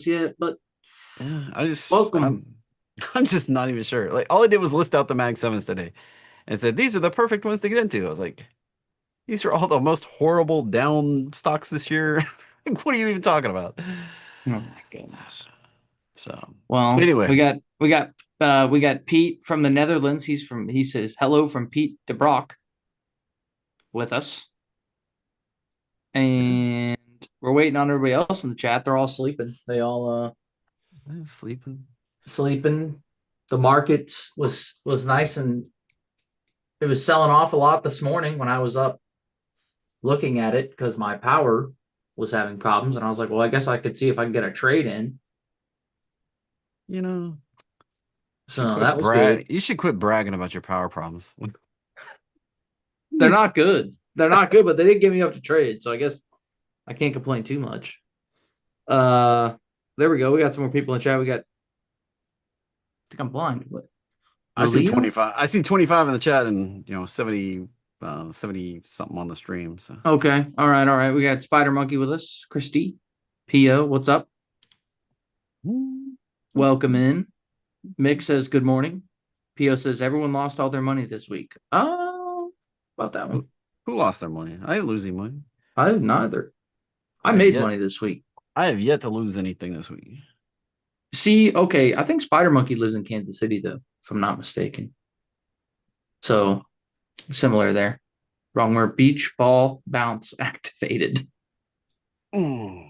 yet, but Yeah, welcome. I'm just not even sure. Like all I did was list out the Mag 7s today and said these are the perfect ones to get into. I was like, these are all the most horrible down stocks this year. Like, what are you even talking about? Oh my goodness. So Well, anyway, we got Pete from the Netherlands. He says hello from Pete de Brock with us. yeah, And we're waiting on everybody else in the chat. They're all sleeping. They all I'm sleeping. sleeping. The market was nice and it was selling off a lot this morning when I was up looking at it because my power was having problems. And I was like, well, I guess I could see if I can get a trade in. You know, So that was good. You should quit bragging about your power problems. They're not good. They're not good, but they did get me up to trade. So I guess I can't complain too much. Uh, there we go. We got some more people in the chat. I think I'm blind. What? I see Malia? 25. I see 25 in the chat and 70 something on the stream. So Okay. All right. All right. We got Spider Monkey with us. Christy. Pio, what's up? Welcome in. Mick says good morning. Pio says everyone lost all their money this week. Oh, about that one. who, who lost their money? I ain't losing money. I did neither. I I have made yet money this week. I have yet to lose anything this week. See, okay, I think Spider Monkey lives in Kansas City though, if I'm not mistaken. So So similar there. Wrong word. Beach ball bounce activated. mm.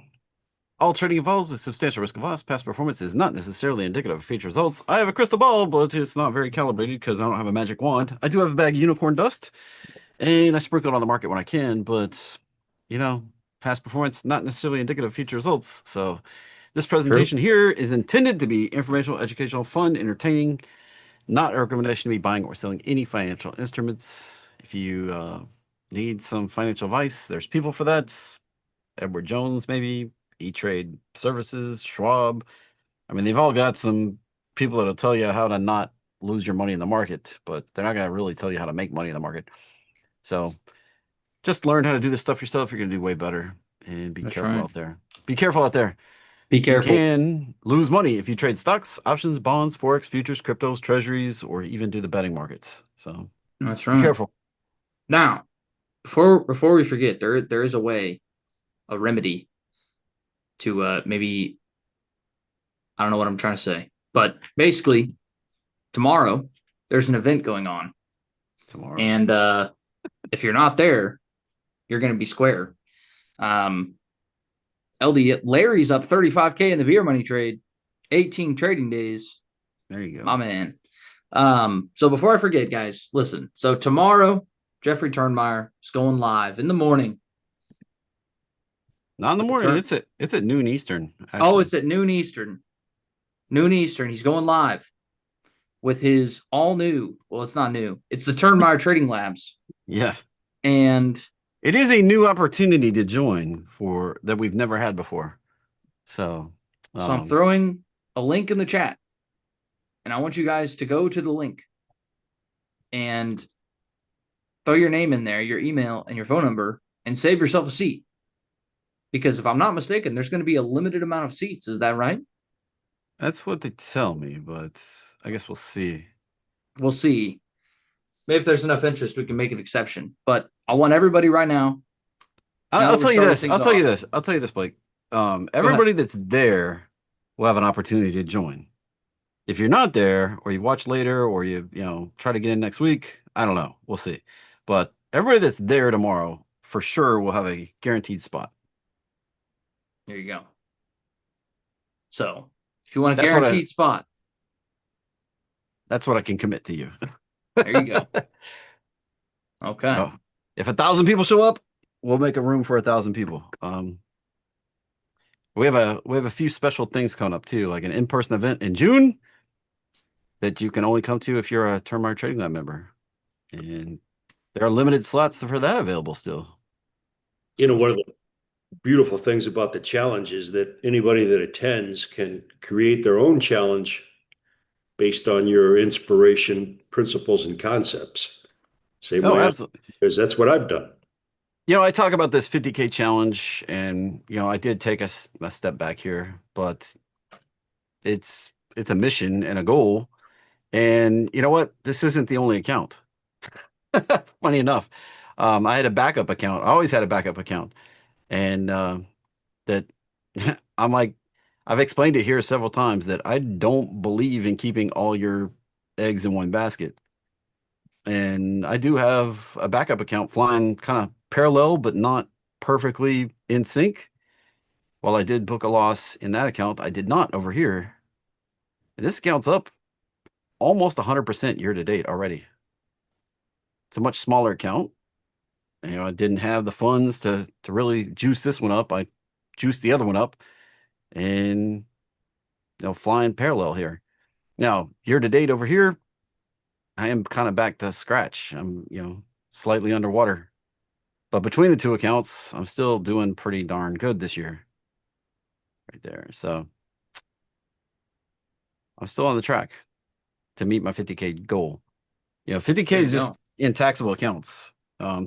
All trading involves a substantial risk of loss. Past performance is not necessarily indicative of future results. I have a crystal ball, but it's not very calibrated because I don't have a magic wand. I do have a bag of unicorn dust, and I sprinkle it on the market when I can, but you know, past performance not necessarily indicative of future results. So this True. presentation here is intended to be informational, educational, fun, entertaining, not a recommendation to be buying or selling any financial instruments. If you need some financial advice, there's people for that. Edward Jones, maybe, E-Trade Services, Schwab. I mean, they've all got some people that'll tell you how to not lose your money in the market, but they're not going to really tell you how to make money in the market. So just learn how to do this stuff yourself. You're going to do way better. And be That's careful right. out there. Be careful out there. Be You careful. can lose money if you trade stocks, options, bonds, forex, futures, cryptos, treasuries, or even do the betting markets. So That's be right. careful. Now, before we forget, there is a way, a remedy to maybe I don't know what I'm trying to say, but basically tomorrow there's an event going on, Tomorrow. and if you're not there, you're going to be square. Um, LD Larry's up 35K in the beer money trade, 18 trading days. There you My go. man. So before I forget, guys, listen. So tomorrow, Jeffrey Turnmeyer is going live in the morning Not in the with the morning. turn. It's at noon Eastern, Oh, actually. it's at noon Eastern. Noon Eastern. He's going live with his all new. Well, it's not new. It's the Turnmeyer Trading Labs, Yeah. and It is a new opportunity to join for that we've never had before. So, so I'm um, throwing a link in the chat, and I want you guys to go to the link and throw your name in there, your email, and your phone number, and save yourself a seat. Because if I'm not mistaken, there's going to be a limited amount of seats. Is that right? that's what they tell me, but I guess we'll see. We'll see. Maybe if there's enough interest, we can make an exception. But I want everybody right now, now I'll that we're tell you starting this. things I'll tell you off, this. I'll tell you this, Blake. go ahead. Everybody that's there will have an opportunity to join. If you're not there, or you watch later, or you try to get in next week, I don't know. We'll see. But everybody that's there tomorrow for sure will have a guaranteed spot. There you go. So if you want a That's what I. guaranteed spot, That's what I can commit to you. there you go. Okay. Oh, if 1,000 people show up, we'll make a room for 1,000 people. We have a few special things coming up too, like an in-person event in June that you can only come to if you're a Termite Trading Lab member, and there are limited slots for that available still. So, One of the beautiful things about the challenge is that anybody that attends can create their own challenge based on your inspiration, principles, and concepts. Same oh, way, absolutely. because that's what I've done. I talk about this 50K challenge, and I did take a step back here, but it's a mission and a goal. And you know what? This isn't the only account. Funny enough, I had a backup account. I always had a backup account, and that I'm like, I've explained it here several times that I don't believe in keeping all your eggs in one basket. And I do have a backup account flying kind of parallel, but not perfectly in sync. While I did book a loss in that account, I did not over here. And this account's up almost 100% year to date already. It's a much smaller account. I didn't have the funds to really juice this one up. I juiced the other one up and flying parallel here. Now, year to date over here, I am kind of back to scratch. I'm, slightly underwater. But between the two accounts, I'm still doing pretty darn good this year. Right there. So I'm still on the track to meet my 50K goal. 50K There is you just go. in taxable accounts.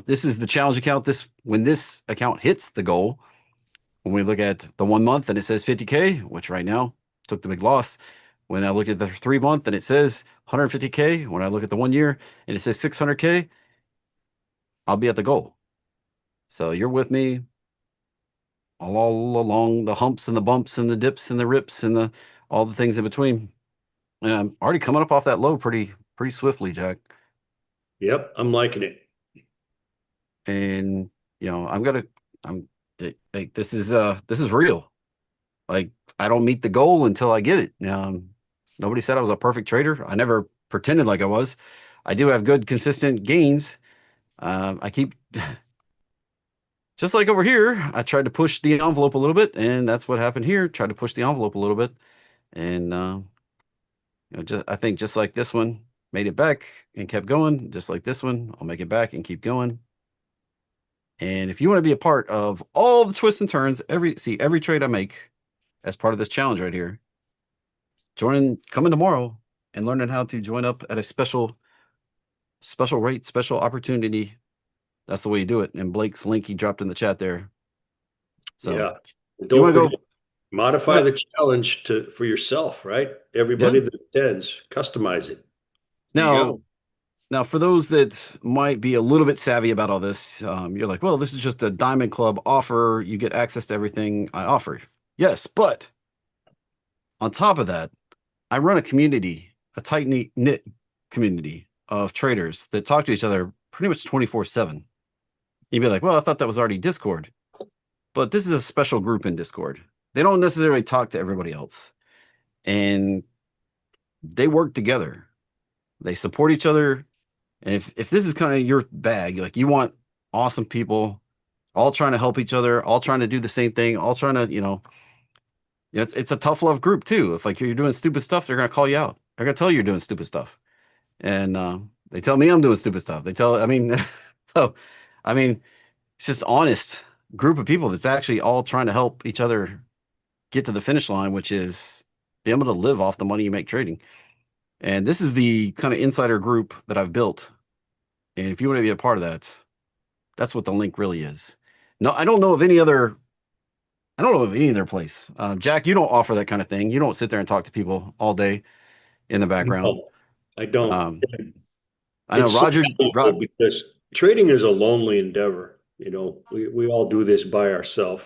This is the challenge account. When this account hits the goal, when we look at the 1 month and it says 50K, which right now took the big loss. When I look at the 3 month and it says 150K, when I look at the 1 year and it says 600K, I'll be at the goal. So you're with me all along the humps and the bumps and the dips and the rips and all the things in between. And I'm already coming up off that low pretty swiftly, Jack. Yep, I'm liking it. And I'm like, this is real. Like, I don't meet the goal until I get it. Nobody said I was a perfect trader. I never pretended like I was. I do have good, consistent gains. I keep, just like over here, I tried to push the envelope a little bit, and that's what happened here. Tried to push the envelope a little bit, and I think just like this one, made it back and kept going. Just like this one, I'll make it back and keep going. And if you want to be a part of all the twists and turns, every trade I make as part of this challenge right here, coming tomorrow and learning how to join up at a special rate, special opportunity. That's the way you do it. And Blake's link he dropped in the chat there. So Yeah. you want Don't to forget, go? modify the challenge for yourself, right? Everybody Yeah. that attends, customize it. There you Now, go. for those that might be a little bit savvy about all this, you're like, well, this is just a Diamond Club offer. You get access to everything I offer. Yes, but on top of that, I run a community, a tight knit community of traders that talk to each other pretty much 24/7. You'd be like, well, I thought that was already Discord. But this is a special group in Discord. They don't necessarily talk to everybody else. And they work together. They support each other. And if this is kind of your bag, like you want awesome people all trying to help each other, all trying to do the same thing, all trying to, it's a tough love group too. If like you're doing stupid stuff, they're gonna call you out. They're gonna tell you you're doing stupid stuff. And they tell me I'm doing stupid stuff. I mean, so I mean, it's just honest group of people that's actually all trying to help each other get to the finish line, which is be able to live off the money you make trading. And this is the kind of insider group that I've built. And if you want to be a part of that, that's what the link really is. No, I don't know of any other. I don't know of any other place. Jack, you don't offer that kind of thing. You don't sit there and talk to people all day in the background. No, I don't. Um, I know It's so Roger. valuable because trading is a lonely endeavor. We all do this by ourselves.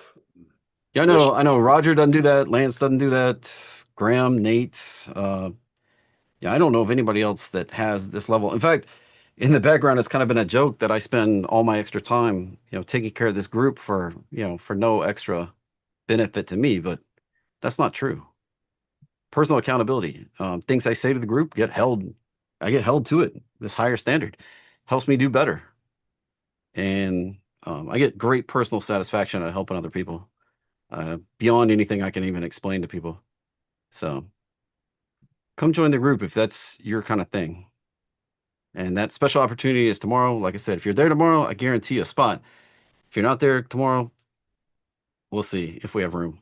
Yeah, I know. Roger doesn't do that. Lance doesn't do that. Graham, Nate. Yeah, I don't know of anybody else that has this level. In fact, in the background, it's kind of been a joke that I spend all my extra time, taking care of this group for no extra benefit to me. But that's not true. Personal accountability. Things I say to the group get held. I get held to it. This higher standard helps me do better, and I get great personal satisfaction out of helping other people. Beyond anything I can even explain to people. So come join the group if that's your kind of thing. And that special opportunity is tomorrow. Like I said, if you're there tomorrow, I guarantee a spot. If you're not there tomorrow, we'll see if we have room.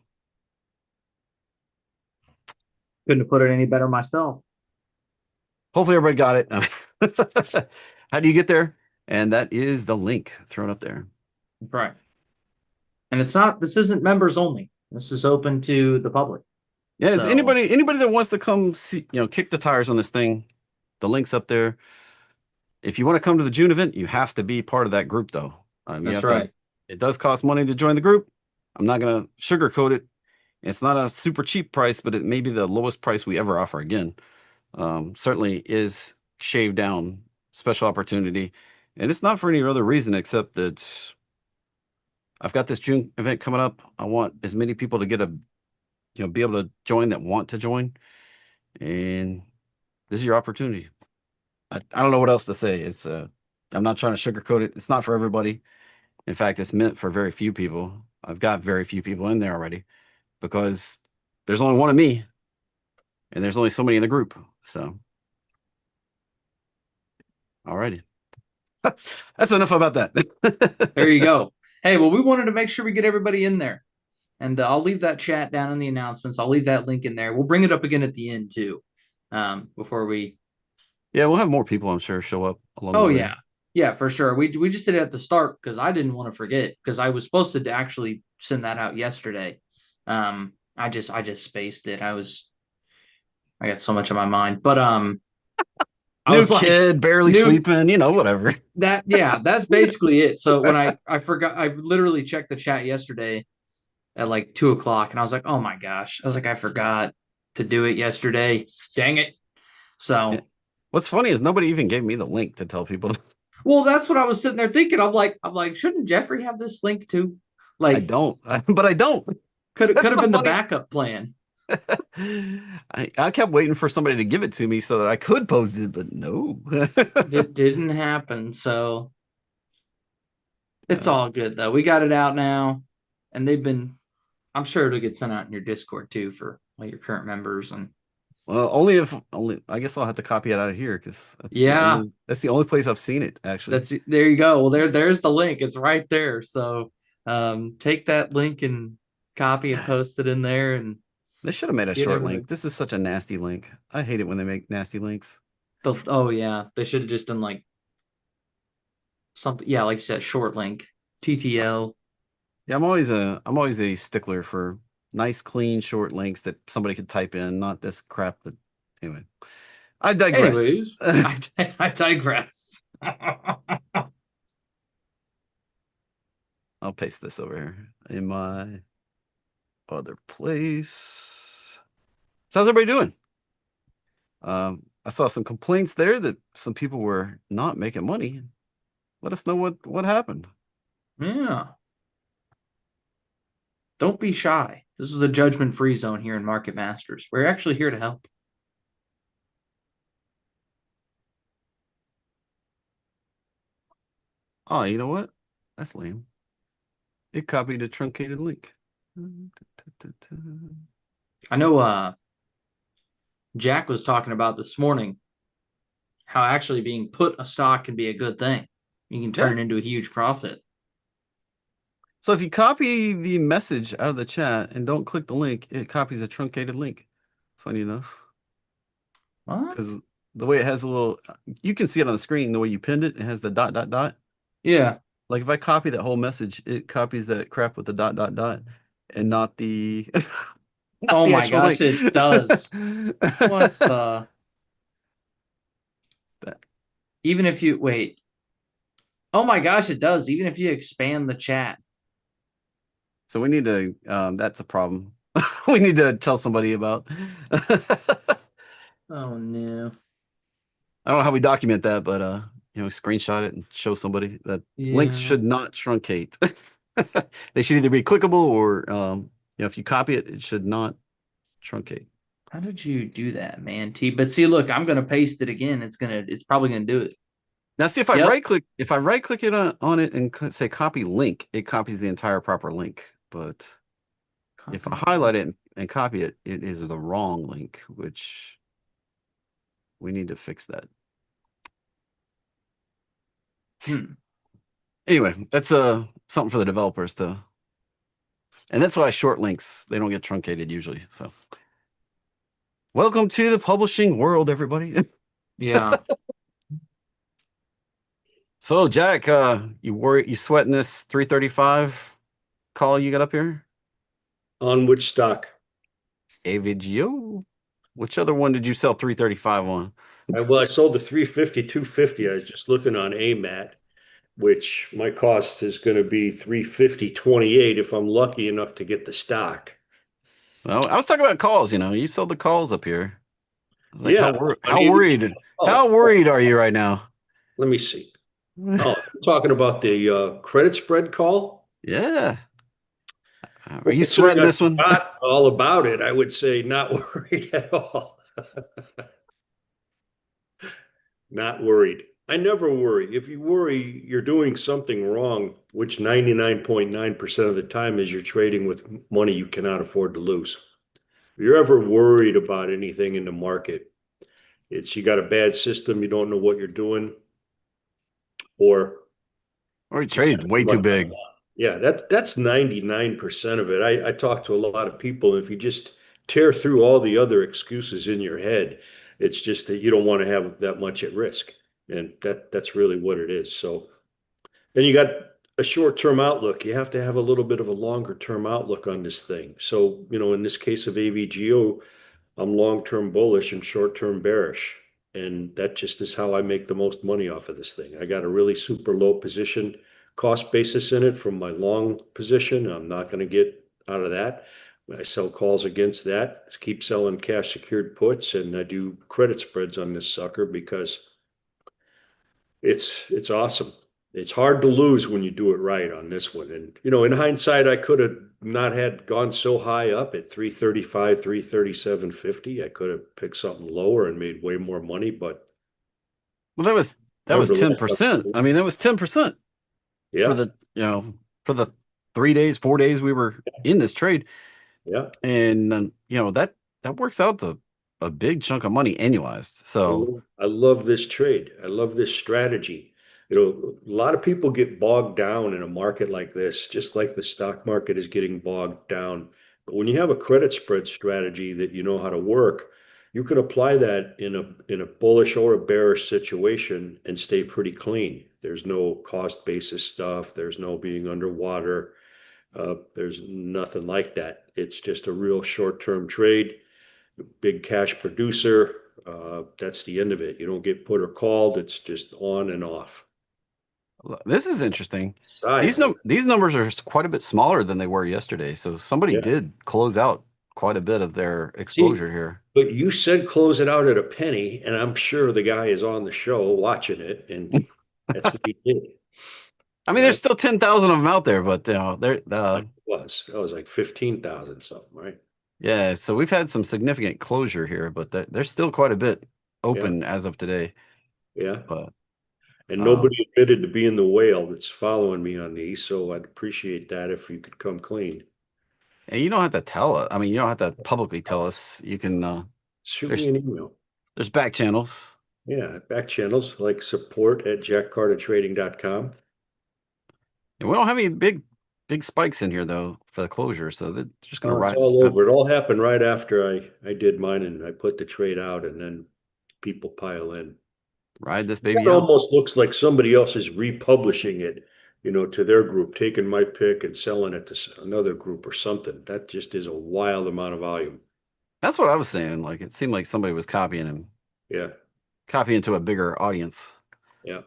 Couldn't have put it any better myself. Hopefully everybody got it. How do you get there? And that is the link thrown up there. Right. And this isn't members only. This is open to the public. Yeah, it's So anybody that wants to come see, kick the tires on this thing. The link's up there. If you want to come to the June event, you have to be part of that group, though. You that's have to. right. It does cost money to join the group. I'm not gonna sugarcoat it. It's not a super cheap price, but it may be the lowest price we ever offer again. Certainly is shaved down, special opportunity, and it's not for any other reason except that I've got this June event coming up. I want as many people to be able to join that want to join, and this is your opportunity. I don't know what else to say. I'm not trying to sugarcoat it. It's not for everybody. In fact, it's meant for very few people. I've got very few people in there already because there's only one of me and there's only so many in the group. So, alrighty. That's enough about that. There you go. Hey, well, we wanted to make sure we get everybody in there. And I'll leave that chat down in the announcements. I'll leave that link in there. We'll bring it up again at the end too. Before we Yeah, we'll have more people, I'm sure, show up along the Oh way. yeah. Yeah, for sure. We just did it at the start because I didn't want to forget because I was supposed to actually send that out yesterday. I just spaced it. I got so much on my mind. But I New was like, kid, barely new sleeping, whatever. that's basically it. So when I forgot, I literally checked the chat yesterday at like 2 o'clock, and I was like, oh my gosh. I was like, I forgot to do it yesterday. Dang it. Yeah. So What's funny is nobody even gave me the link to tell people. well, that's what I was sitting there thinking. I'm like, shouldn't Jeffrey have this link too? I Like, don't, but I don't. could That's have the been the funny. backup plan. I kept waiting for somebody to give it to me so that I could post it, but no. It didn't happen. So it's Uh, all good though. We got it out now. And I'm sure it'll get sent out in your Discord too for all your current members. And well, only I guess I'll have to copy it out of here because yeah, that's the only place I've seen it actually. there you go. Well, there's the link. It's right there. So take that link and copy and post it in there and They should have made a get short everybody. link. This is such a nasty link. I hate it when they make nasty links. Oh yeah, they should have just done like something. Yeah, like you said, short link, TTL. Yeah, I'm always a stickler for nice, clean, short links that somebody could type in, not this crap that anyway. I digress. Anyways, I digress. I'll paste this over here in my other place. So how's everybody doing? I saw some complaints there that some people were not making money. Let us know what happened. Yeah. Don't be shy. This is a judgment-free zone here in Market Masters. We're actually here to help. Oh, you know what? That's lame. It copied a truncated link. I know Jack was talking about this morning how actually being put a stock can be a good thing. You can Yeah. turn it into a huge profit. So if you copy the message out of the chat and don't click the link, it copies a truncated link. Funny enough, What? because the way it has a little, you can see it on the screen. The way you pinned it, it has the dot dot dot. Yeah. Like if I copy that whole message, it copies that crap with the dot dot dot, and not the not Oh the my actual gosh, link. it does. What the? That- Even if you wait. Oh my gosh, it does. Even if you expand the chat. So we need to. That's a problem. We need to tell somebody about. I Oh no. don't know how we document that, but screenshot it and show somebody that links Yeah. should not truncate. They should either be clickable or if you copy it, it should not truncate. How did you do that, man? T. But see, look, I'm gonna paste it again. It's probably gonna do it. Now see Yep. if I right click it on it and say copy link, it copies the entire proper link. But if I Copy. highlight it and copy it, it is the wrong link, which we need to fix that. Anyway, that's something for the developers to, and that's why short links, they don't get truncated usually. So welcome to the publishing world, everybody. Yeah. So Jack, you sweating this 335 call you got up here? On which stock? AVGO? Which other one did you sell 335 on? I sold the 350, 250. I was just looking on AMAT, which my cost is going to be 350.28 if I'm lucky enough to get the stock. Well, I was talking about calls, you sold the calls up here. I was like, Yeah. I mean, how oh, worried are you right now? let me see. Oh, you're talking about the credit spread call? Yeah. Are Well, you considering sweating I this one? forgot all about it, I would say not worried at all. Not worried. I never worry. If you worry, you're doing something wrong, which 99.9% of the time is you're trading with money you cannot afford to lose. If you're ever worried about anything in the market, it's you got a bad system, you don't know what you're doing, or Or you traded way too but big. yeah, that's 99% of it. I talk to a lot of people. If you just tear through all the other excuses in your head, it's just that you don't want to have that much at risk. And that's really what it is. So, and you got a short-term outlook. You have to have a little bit of a longer-term outlook on this thing. So, in this case of AVGO, I'm long-term bullish and short-term bearish. And that just is how I make the most money off of this thing. I got a really super low position cost basis in it from my long position. I'm not going to get out of that. I sell calls against that, keep selling cash secured puts, and I do credit spreads on this sucker because it's awesome. It's hard to lose when you do it right on this one. And in hindsight, I could have not had gone so high up at 335, 337.50. I could have picked something lower and made way more money, but Well, that was nevertheless, 10%. I mean, that was 10% for yeah, for the 3 days, 4 days we were in this trade. yeah. And that works out to a big chunk of money annualized. So I love this trade. I love this strategy. A lot of people get bogged down in a market like this, just like the stock market is getting bogged down. But when you have a credit spread strategy that you know how to work, you can apply that in a bullish or a bearish situation and stay pretty clean. There's no cost basis stuff. There's no being underwater. There's nothing like that. It's just a real short-term trade, big cash producer. That's the end of it. You don't get put or called. It's just on and off. this is interesting. Size, These numbers are quite a bit smaller than they were yesterday. So somebody yeah. did close out quite a bit of their See, exposure here. but you said close it out at a penny, and I'm sure the guy is on the show watching it, and that's what he did. I mean, there's Right? still 10,000 of them out there, but they're Like it was. That was like 15,000 something, right? yeah. So we've had some significant closure here, but there's still quite a bit Yeah, open as of today. yeah. But And um, nobody admitted to being the whale that's following me on these, so I'd appreciate that if you could come clean. and you don't have to tell us. I mean, you don't have to publicly tell us. You can. Shoot me There's an email. there's back channels, Yeah, back channels like support@jackcartertrading.com. and we don't have any big spikes in here though for the closure. So they're just gonna Oh, it's ride. all over. It all happened right after I did mine and I put the trade out, and then people pile in. Ride this It baby out. almost looks like somebody else is republishing it, to their group, taking my pick and selling it to another group or something. That just is a wild amount of volume. That's what I was saying. Like it seemed like somebody was copying him, Yeah, copying to a bigger audience. yeah.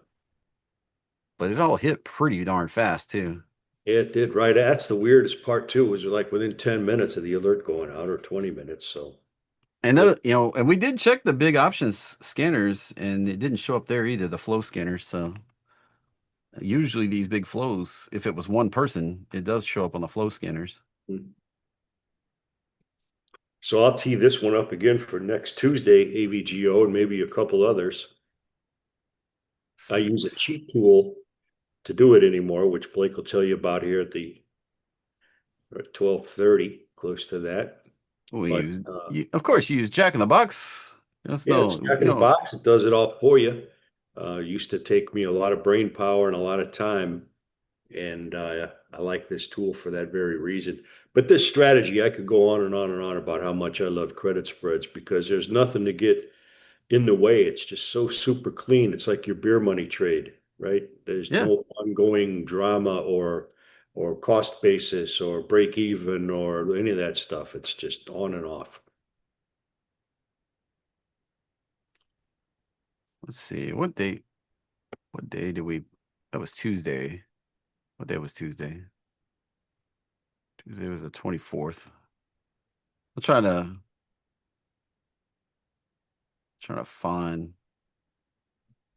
But it all hit pretty darn fast too. It did, right. That's the weirdest part too, was like within 10 minutes of the alert going out or 20 minutes. So And what and we did check the big options scanners, and it didn't show up there either, the flow scanners. So usually these big flows, if it was one person, it does show up on the flow scanners. so I'll tee this one up again for next Tuesday, AVGO, and maybe a couple others. I use a cheat tool to do it anymore, which Blake will tell you about here at 12:30, close to that. We But use, of course, you use Jack in the Box. That's yeah, it's no, Jack in the box. It does it all for you. Used to take me a lot of brain power and a lot of time, and I like this tool for that very reason. But this strategy, I could go on and on and on about how much I love credit spreads because there's nothing to get in the way. It's just so super clean. It's like your beer money trade. right? There's Yeah. no ongoing drama or cost basis or break even or any of that stuff. It's just on and off. Let's see. What day did we that was Tuesday. What day was Tuesday? Tuesday was the 24th. I'm trying to find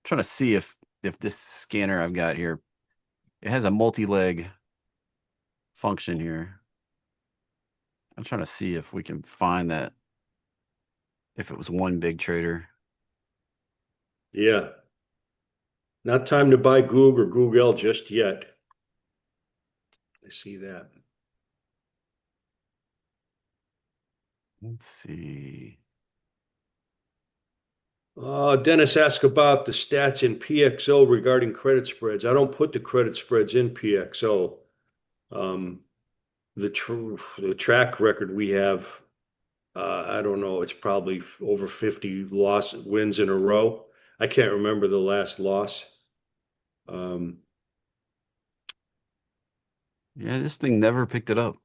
trying to see if this scanner I've got here, it has a multi-leg function here. I'm trying to see if we can find that, if it was one big trader. Yeah. Not time to buy Goog or Google just yet. I see that. Let's see. Dennis asked about the stats in PXO regarding credit spreads. I don't put the credit spreads in PXO. Um, the track record we have, I don't know, it's probably over 50 wins in a row. I can't remember the last loss. Um, Yeah, this thing never picked it up.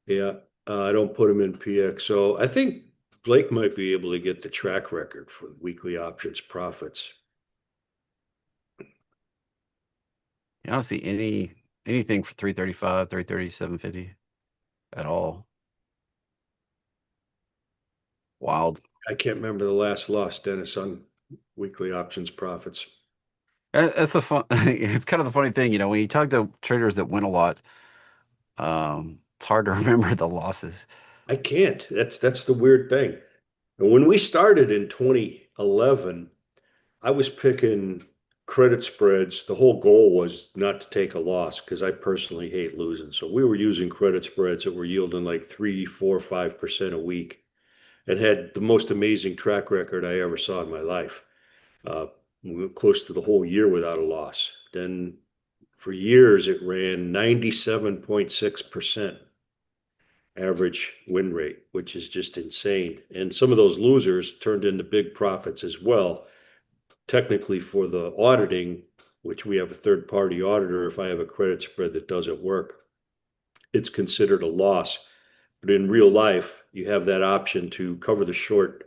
yeah, I don't put them in PXO. I think Blake might be able to get the track record for weekly options profits. I don't see anything for 335, 330, 750 at all. Wild. I can't remember the last loss, Dennis, on weekly options profits. That's a fun. It's kind of the funny thing, when you talk to traders that win a lot, it's hard to remember the losses. I can't. That's the weird thing. And when we started in 2011, I was picking credit spreads. The whole goal was not to take a loss because I personally hate losing. So we were using credit spreads that were yielding like 3, 4, 5% a week and had the most amazing track record I ever saw in my life. We were close to the whole year without a loss. Then for years, it ran 97.6% average win rate, which is just insane. And some of those losers turned into big profits as well. Technically, for the auditing, which we have a third party auditor, if I have a credit spread that doesn't work, it's considered a loss. But in real life, you have that option to cover the short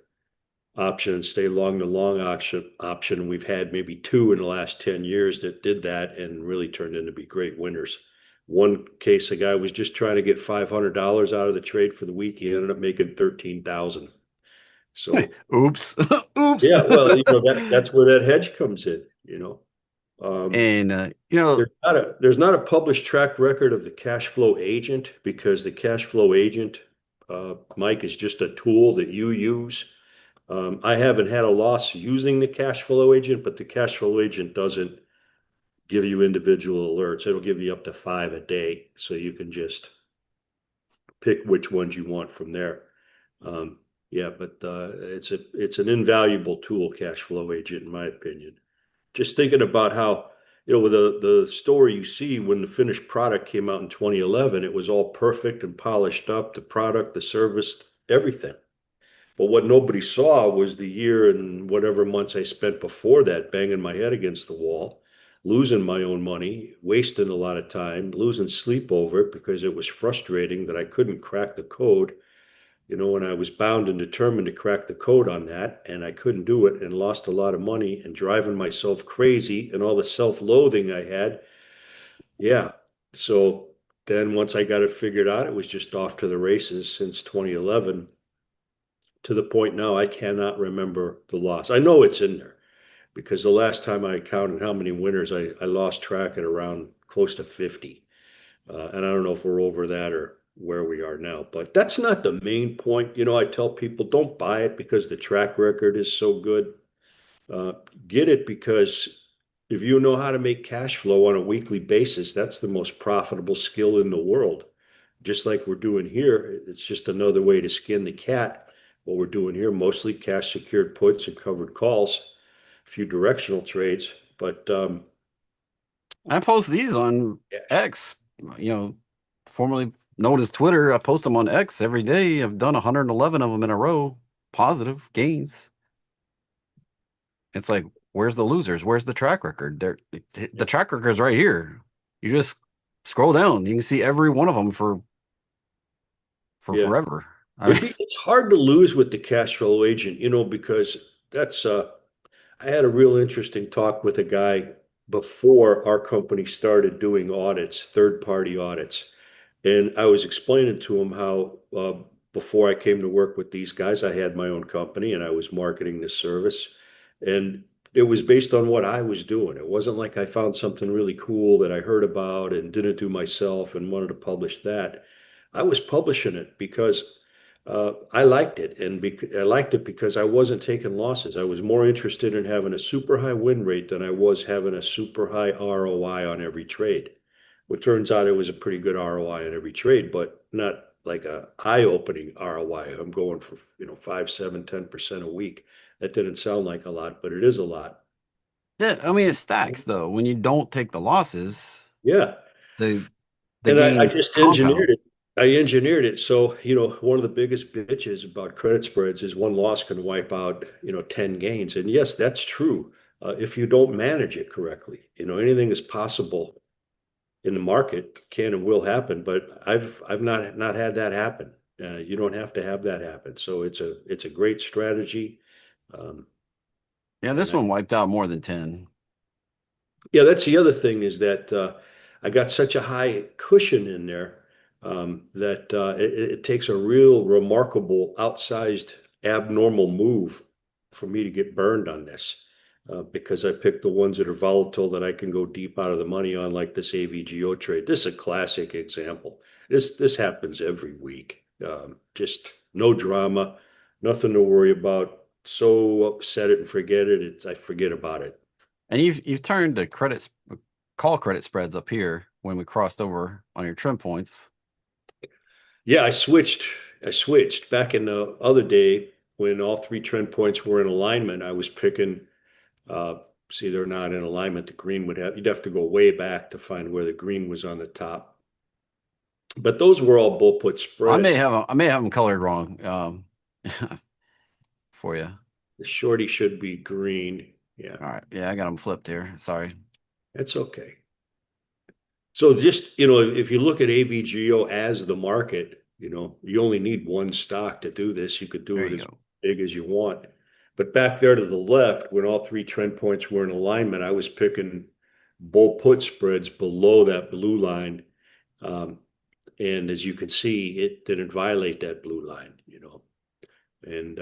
option and stay long the long option. We've had maybe two in the last 10 years that did that and really turned into be great winners. One case, a guy was just trying to get $500 out of the trade for the week. He ended up making 13,000. So Oops. Oops. yeah, well, that's where that hedge comes in. And There's not a published track record of the cash flow agent because the cash flow agent, Mike, is just a tool that you use. I haven't had a loss using the cash flow agent, but the cash flow agent doesn't give you individual alerts. It'll give you up to 5 a day, so you can just pick which ones you want from there. Yeah, but it's an invaluable tool, cash flow agent, in my opinion. Just thinking about how, with the story you see when the finished product came out in 2011, it was all perfect and polished up, the product, the service, everything. But what nobody saw was the year and whatever months I spent before that banging my head against the wall, losing my own money, wasting a lot of time, losing sleep over it because it was frustrating that I couldn't crack the code, and I was bound and determined to crack the code on that, and I couldn't do it and lost a lot of money and driving myself crazy and all the self-loathing I had. Yeah. So then once I got it figured out, it was just off to the races since 2011 to the point now I cannot remember the loss. I know it's in there because the last time I counted how many winners, I lost track at around close to 50. And I don't know if we're over that or where we are now, but that's not the main point. I tell people don't buy it because the track record is so good. Uh, get it because if you know how to make cash flow on a weekly basis, that's the most profitable skill in the world. Just like we're doing here, it's just another way to skin the cat. What we're doing here, mostly cash secured puts and covered calls, a few directional trades, but I post these on yeah. X, formerly known as Twitter. I post them on X every day. I've done 111 of them in a row, positive gains. It's like, Where's the losers? Where's the track record? The track record's right here. You just scroll down. You can see every one of them for Yeah. forever. I mean, It's hard to lose with the cash flow agent, because that's I had a real interesting talk with a guy before our company started doing audits, third party audits. And I was explaining to him how before I came to work with these guys, I had my own company and I was marketing this service. And it was based on what I was doing. It wasn't like I found something really cool that I heard about and didn't do myself and wanted to publish that. I was publishing it because I liked it. And I liked it because I wasn't taking losses. I was more interested in having a super high win rate than I was having a super high ROI on every trade. Well, it turns out it was a pretty good ROI on every trade, but not like a eye-opening ROI. I'm going for, 5, 7, 10% a week. That didn't sound like a lot, but it is a lot. yeah, I mean it stacks though. When you don't take the losses, Yeah. the And I gains just engineered compound. it. I engineered it. So, one of the biggest bitches about credit spreads is one loss can wipe out, 10 gains. And yes, that's true. If you don't manage it correctly, anything is possible in the market, can and will happen, but I've not had that happen. You don't have to have that happen. So it's a great strategy. Um, Yeah, and this one wiped out more than 10. yeah, that's the other thing is that I got such a high cushion in there that it takes a real remarkable, outsized, abnormal move for me to get burned on this because I picked the ones that are volatile that I can go deep out of the money on, like this AVGO trade. This is a classic example. This happens every week. Just no drama, nothing to worry about. So set it and forget it. I forget about it. And you've turned the call credit spreads up here when we crossed over on your trim points. Yeah, I switched back in the other day when all three trend points were in alignment. I was picking, see, they're not in alignment. The green you'd have to go way back to find where the green was on the top. But those were all bull put spreads. I may have them colored wrong for you. The shorty should be green. Yeah, All right. Yeah, I got them flipped here. Sorry. that's okay. So just, if you look at AVGO as the market, you only need one stock to do this. You could do There it you as go. big as you want. But back there to the left, when all three trend points were in alignment, I was picking bull put spreads below that blue line. Um, and as you can see, it didn't violate that blue line. And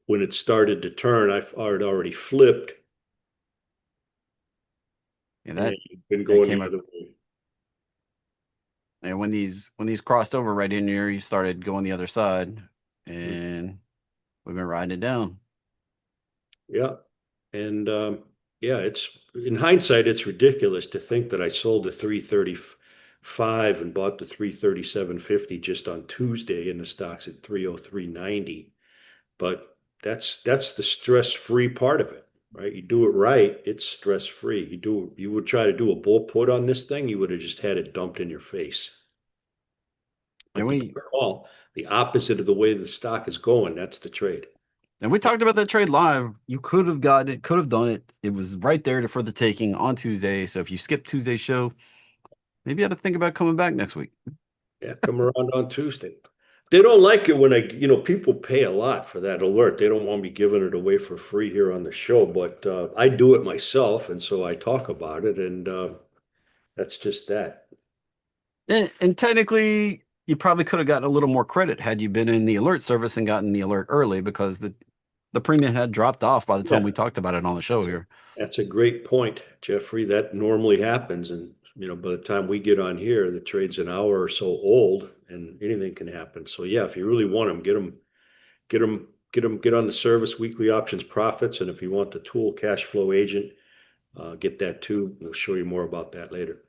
when it started to turn, I had already flipped Yeah, and been that going came the up. other way. And when these crossed over right in here, you started going the other side, and we've been riding it down. Yeah. And yeah, it's in hindsight, it's ridiculous to think that I sold the 335 and bought the 337.50 just on Tuesday and the stock's at 303.90. But that's the stress-free part of it, right? You do it right, it's stress-free. You would try to do a bull put on this thing, you would have just had it dumped in your face. And But the call, the opposite of the way the stock is going, that's the trade. we talked about that trade live. You could have gotten it, could have done it. It was right there for the taking on Tuesday. So if you skip Tuesday's show, maybe you had to think about coming back next week. Yeah, come around on Tuesday. They don't like it when people pay a lot for that alert. They don't want me giving it away for free here on the show, but I do it myself, and so I talk about it, and that's just that. And technically, you probably could have gotten a little more credit had you been in the alert service and gotten the alert early because the premium had dropped off by the time Yeah, we talked about it on the show here. that's a great point, Jeffrey. That normally happens, and by the time we get on here, the trade's an hour or so old, and anything can happen. So yeah, if you really want them, get on the service weekly options profits, and if you want the tool cash flow agent, get that too. We'll show you more about that later.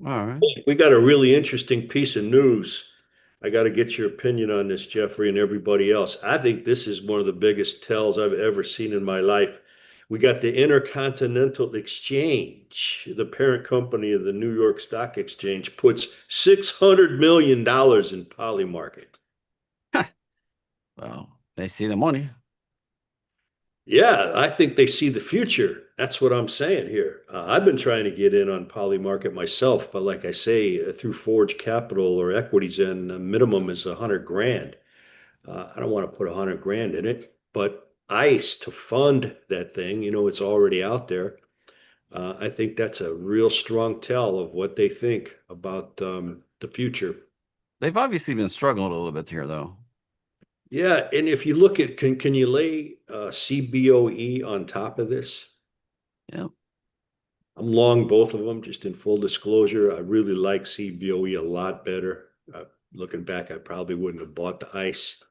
All right. We got a really interesting piece of news. I got to get your opinion on this, Jeffrey, and everybody else. I think this is one of the biggest tells I've ever seen in my life. We got the Intercontinental Exchange, the parent company of the New York Stock Exchange, puts $600 million in Polymarket. Well, they see the money. Yeah, I think they see the future. That's what I'm saying here. I've been trying to get in on poly market myself, but like I say, through Forge Capital or equities, and the minimum is 100 grand. I don't want to put 100 grand in it, but ICE to fund that thing, it's already out there. I think that's a real strong tell of what they think about the future. They've obviously been struggling a little bit here, though. Yeah, and if you look at can you lay CBOE on top of this? Yeah. I'm long both of them, just in full disclosure. I really like CBOE a lot better. Looking back, I probably wouldn't have bought the ICE.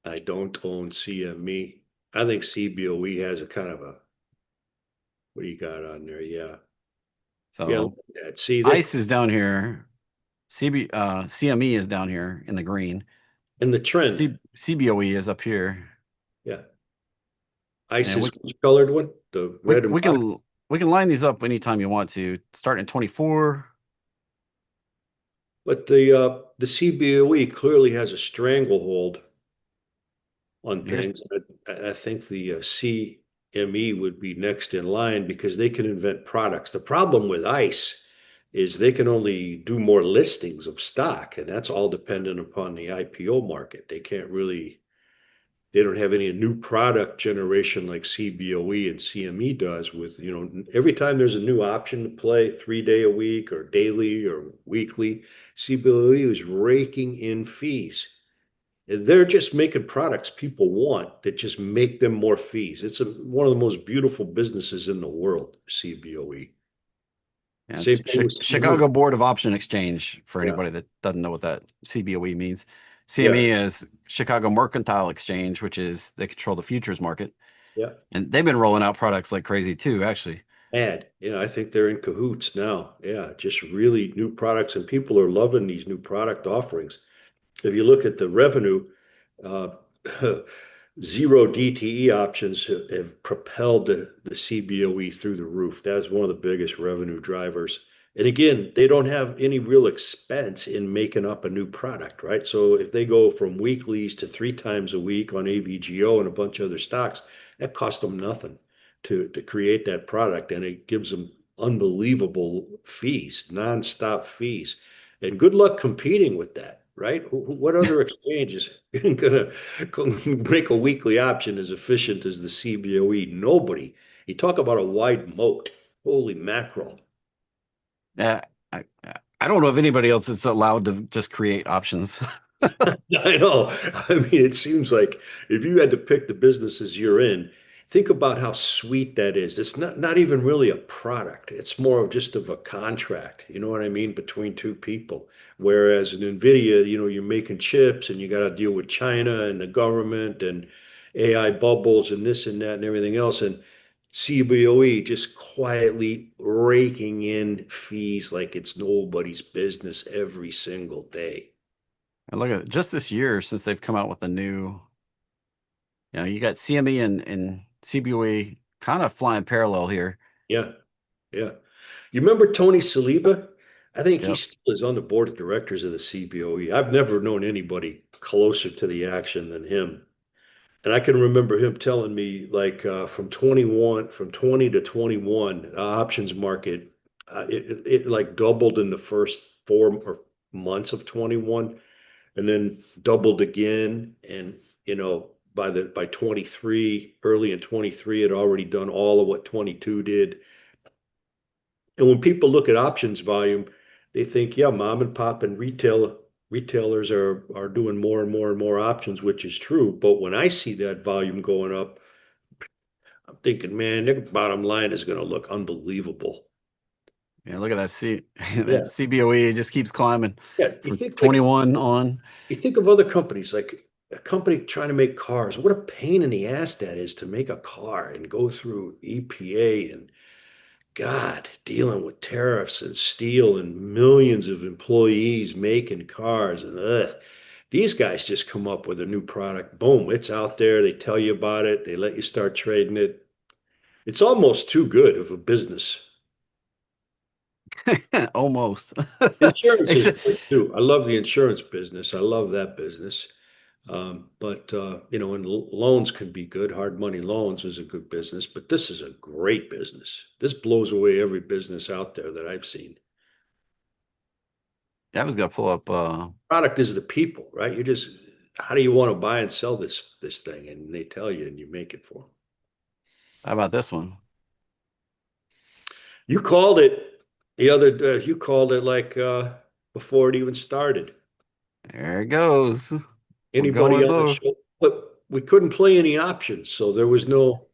I don't own CME. I think CBOE has a kind of a, what do you got on there? Yeah. Yeah, look So at that. See, they ICE is down here. CME is down here in the green. in the trend. CBOE is up here. Yeah. ICE And is which colored one? The we, red and we black. can we can line these up anytime you want to. Starting in 24. But the CBOE clearly has a stranglehold on Here's things. I think the CME would be next in line because they can invent products. The problem with ICE is they can only do more listings of stock, and that's all dependent upon the IPO market. They don't have any new product generation like CBOE and CME does with, every time there's a new option to play 3 day a week or daily or weekly, CBOE is raking in fees. They're just making products people want that just make them more fees. It's one of the most beautiful businesses in the world, CBOE. Yeah, Same it's thing with CME. Chicago Board of Option Exchange for Yeah, anybody that doesn't know what that CBOE means. yeah, CME is Chicago Mercantile Exchange, which is they control the futures market. yeah. And they've been rolling out products like crazy too, actually. I think they're in cahoots now. Yeah, just really new products, and people are loving these new product offerings. If you look at the revenue, uh, zero DTE options have propelled the CBOE through the roof. That's one of the biggest revenue drivers. And again, they don't have any real expense in making up a new product, right? So if they go from weeklies to 3 times a week on AVGO and a bunch of other stocks, that costs them nothing to create that product. And it gives them unbelievable fees, nonstop fees. And good luck competing with that, right? What other exchange is going to make a weekly option as efficient as the CBOE? Nobody. You talk about a wide moat. Holy mackerel. Uh, I, I don't know if anybody else is allowed to just create options. I know. I mean, it seems like if you had to pick the businesses you're in, think about how sweet that is. It's not even really a product. It's more of just of a contract. You know what I mean? Between two people. Whereas in NVIDIA, you're making chips and you got to deal with China and the government and AI bubbles and this and that and everything else. And CBOE just quietly raking in fees like it's nobody's business every single day. And look at just this year since they've come out with the new, you got CME and CBOE kind of flying parallel here. Yeah. Yeah. You remember Tony Saliba? I think he Yep. still is on the board of directors of the CBOE. I've never known anybody closer to the action than him. And I can remember him telling me like from 20 to 21, options market, it like doubled in the first 4 months of 21 and then doubled again. And, by 23, early in 23, it already done all of what 22 did. And when people look at options volume, they think, yeah, mom and pop and retailers are doing more and more and more options, which is true. But when I see that volume going up, I'm thinking, man, their bottom line is going to look unbelievable. Yeah, look at that that Yeah, CBOE just keeps climbing yeah. from 21 on. You think of other companies like a company trying to make cars. What a pain in the ass that is to make a car and go through EPA and God, dealing with tariffs and steel and millions of employees making cars and these guys just come up with a new product. Boom, it's out there. They tell you about it. They let you start trading it. It's almost too good of a business. Almost. Insurance is Except, great too. I love the insurance business. I love that business. And loans can be good. Hard money loans is a good business, but this is a great business. This blows away every business out there that I've seen. Yeah, I was gonna pull up. Product is the people, right? How do you want to buy and sell this thing? And they tell you, and you make it for them. How about this one? You called it you called it like before it even started. There it goes. We're Anybody going on the low. show, but we couldn't play any options, so there was no.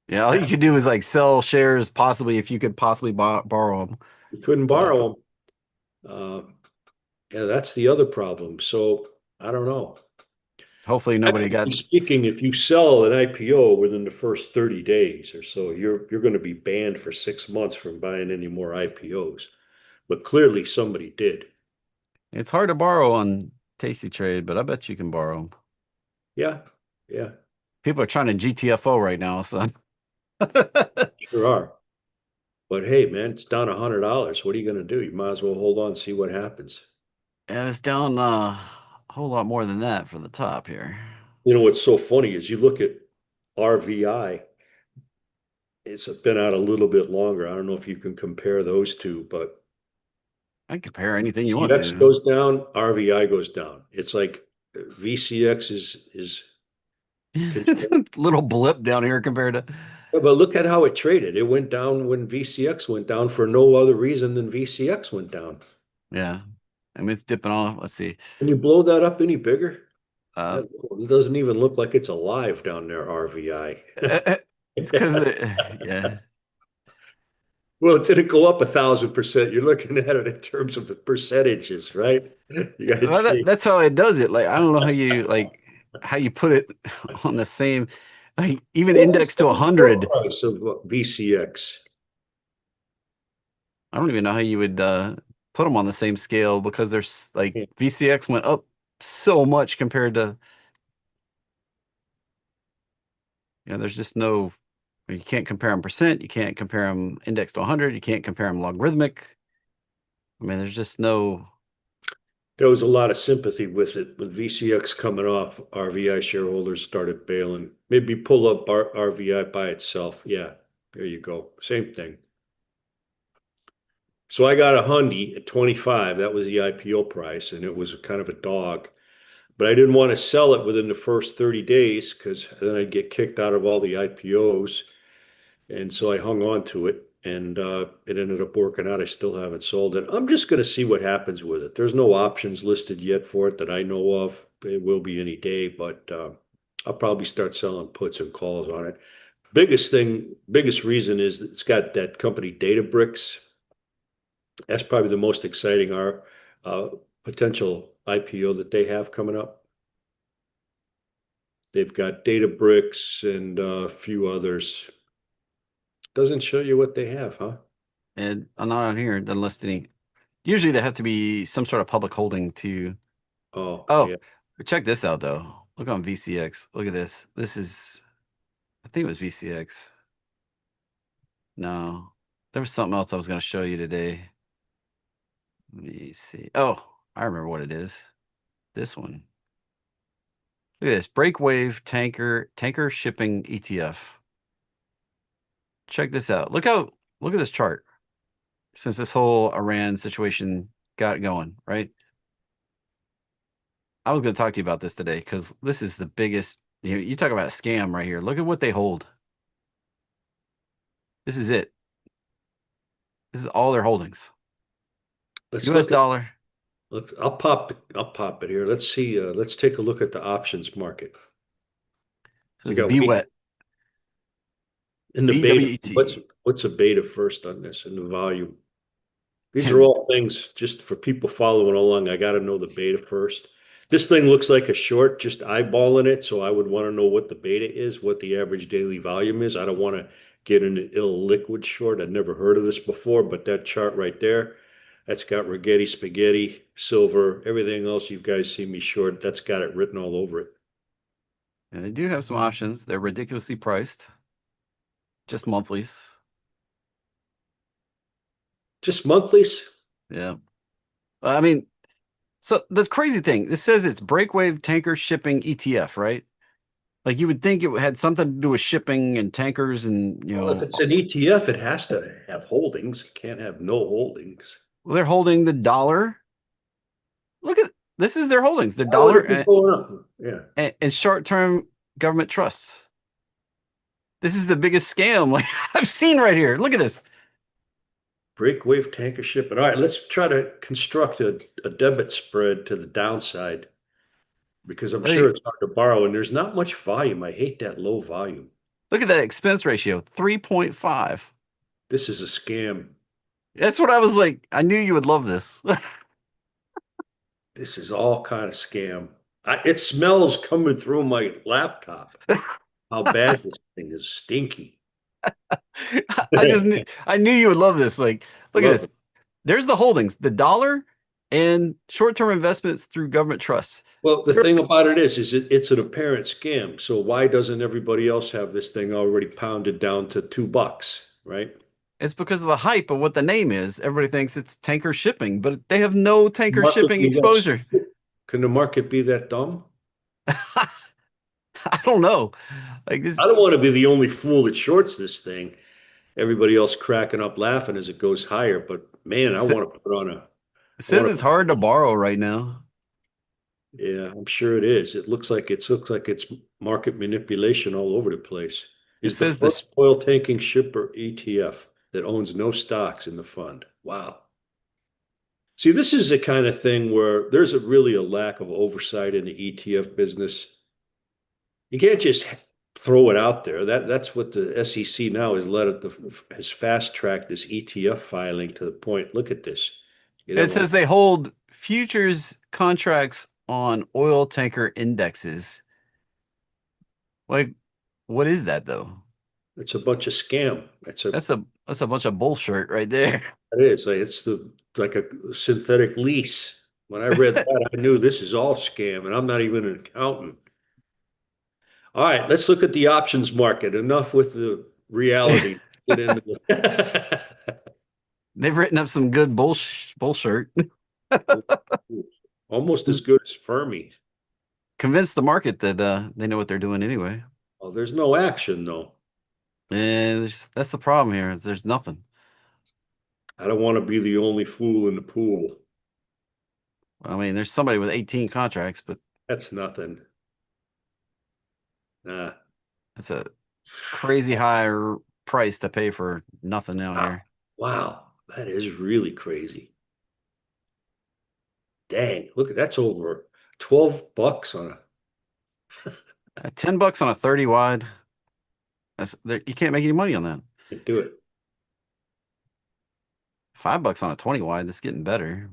Yeah, all you could do is like sell shares, possibly if you could possibly borrow them. We couldn't But borrow them. Yeah, that's the other problem. So I don't know. hopefully nobody got. Technically speaking, if you sell an IPO within the first 30 days or so, you're going to be banned for 6 months from buying any more IPOs. But clearly somebody did. It's hard to borrow on Tasty Trade, but I bet you can borrow them. Yeah, yeah, People are trying to GTFO right now, son. sure are. But hey, man, it's down $100. What are you going to do? You might as well hold on and see what happens. And it's down a whole lot more than that for the top here. You know what's so funny is you look at RVI. It's been out a little bit longer. I don't know if you can compare those two, but I can compare anything you want VCX to. goes down, RVI goes down. It's like VCX is It's a little blip down here compared to. Yeah, but look at how it traded. It went down when VCX went down for no other reason than VCX went down. Yeah. I mean, it's dipping off. Let's see. Can you blow that up any bigger? Uh, It doesn't even look like it's alive down there, RVI. it's because, yeah. Well, it didn't go up 1,000%. You're looking at it in terms of the percentages, right? You got to Well, change. that's how it does it. Like, I don't know how you put it on the same, like, even What was indexed to the floor 100. price of VCX? I don't even know how you would put them on the same scale because there's like Yeah. VCX went up so much compared to, there's just no, you can't compare them percent. You can't compare them indexed to 100. You can't compare them logarithmic. I mean, there's just no, There was a lot of sympathy with it. When VCX coming off, RVI shareholders started bailing. Maybe pull up RVI by itself. Yeah, there you go. Same thing. So I got a Hyundai at 25. That was the IPO price, and it was kind of a dog. But I didn't want to sell it within the first 30 days because then I'd get kicked out of all the IPOs. And so I hung on to it, and it ended up working out. I still haven't sold it. I'm just going to see what happens with it. There's no options listed yet for it that I know of. It will be any day, but I'll probably start selling puts and calls on it. Biggest reason is that it's got that company Databricks. That's probably the most exciting uh, potential IPO that they have coming up. They've got Databricks and a few others. Doesn't show you what they have, huh? and I'm not on here, it doesn't list any. Usually they have to be some sort of public holding to. Oh, Oh, yeah. check this out though. Look on VCX. Look at this. This is, I think it was VCX. No, there was something else I was going to show you today. Let me see. Oh, I remember what it is. This one. Look at this. Breakwave tanker shipping ETF. Check this out. Look at this chart. Since this whole Iran situation got going, right? I was going to talk to you about this today because this is the biggest. You talk about a scam right here. Look at what they hold. This is it. This is all their holdings. Let's U.S. look at dollar. I'll pop it here. Let's see. Let's take a look at the options market. So We it's got wheat BWET. in the beta. What's BWET. what's a beta first on this in the volume? These are And all things just for people following along. I got to know the beta first. This thing looks like a short, just eyeballing it. So I would want to know what the beta is, what the average daily volume is. I don't want to get an illiquid short. I've never heard of this before, but that chart right there, that's got Rigetti, spaghetti, silver, everything else you guys see me short. That's got it written all over it. they do have some options. They're ridiculously priced. Just monthlies. Just monthlies. Yeah. I mean, So the crazy thing, this says it's Breakwave Tanker Shipping ETF, right? Like you would think it had something to do with shipping and tankers and, Well, if it's an ETF, it has to have holdings. It can't have no holdings. they're holding the dollar. Look at this is their holdings, the Why would dollar it be going up? Yeah. and short-term government trusts. This is the biggest scam like I've seen right here. Look at this. Breakwave tanker shipping. All right, let's try to construct a debit spread to the downside because I'm sure Hey, it's hard to borrow and there's not much volume. I hate that low volume. look at that expense ratio, 3.5. This is a scam. That's what I was like. I knew you would love this. This is all kind of scam. It smells coming through my laptop. How bad this thing is stinky. I knew you would love this. Like, look at Love this. it. There's the holdings, the dollar and short-term investments through government trusts. Well, the thing about it is it's an apparent scam. So why doesn't everybody else have this thing already pounded down to $2, right? It's because of the hype of what the name is. Everybody thinks it's tanker shipping, but they have no tanker Market shipping be that exposure. stupid? Can the market be that dumb? I don't know. Like this, I don't want to be the only fool that shorts this thing. Everybody else cracking up laughing as it goes higher. But man, it I sa- want to put on a, it I says want it's to, hard to borrow right now. yeah, I'm sure it is. It looks like it's market manipulation all over the place. It Is the says first this. oil tanking shipper ETF that owns no stocks in the fund. Wow. See, this is the kind of thing where there's really a lack of oversight in the ETF business. You can't just throw it out there. That's what the SEC now has fast tracked this ETF filing to the point. Look at this. You It have a says they hold futures contracts on oil tanker indexes. Like, what is that though? it's a bunch of scam. That's a bunch of bullshit right there. It is like it's the like a synthetic lease. When I read that, I knew this is all scam, and I'm not even an accountant. All right, let's look at the options market. Enough with the reality. Get into the They've written up some good bullshit. almost as good as Fermi. Convince the market that they know what they're doing anyway. Oh, there's no action though. And that's the problem here. Is there's nothing. I don't want to be the only fool in the pool. I mean, there's somebody with 18 contracts, but That's nothing. Nah. that's a crazy high price to pay for nothing out Wow. here. Wow. That is really crazy. Dang. Look, that's over $12 on At $10 on a 30 wide, you can't make any money on that. do it. $5 on a 20 wide, that's getting better.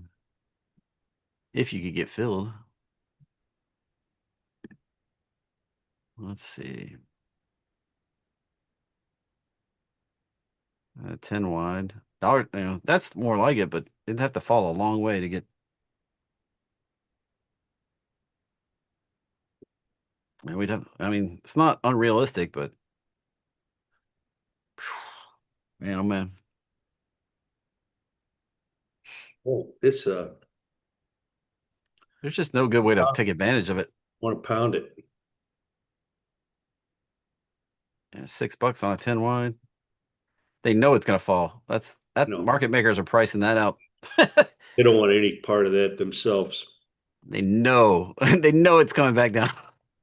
If you could get filled. Let's see. 10 wide. Dollar, that's more like it, but it'd have to fall a long way to get. I mean, it's not unrealistic, but man, oh man. Oh, this There's just no good way to take advantage of it. want to pound it. Yeah, $6 on a 10 wide. They know it's gonna fall. That No, market makers are pricing that out. they don't want any part of that themselves. They know. They know it's coming back down.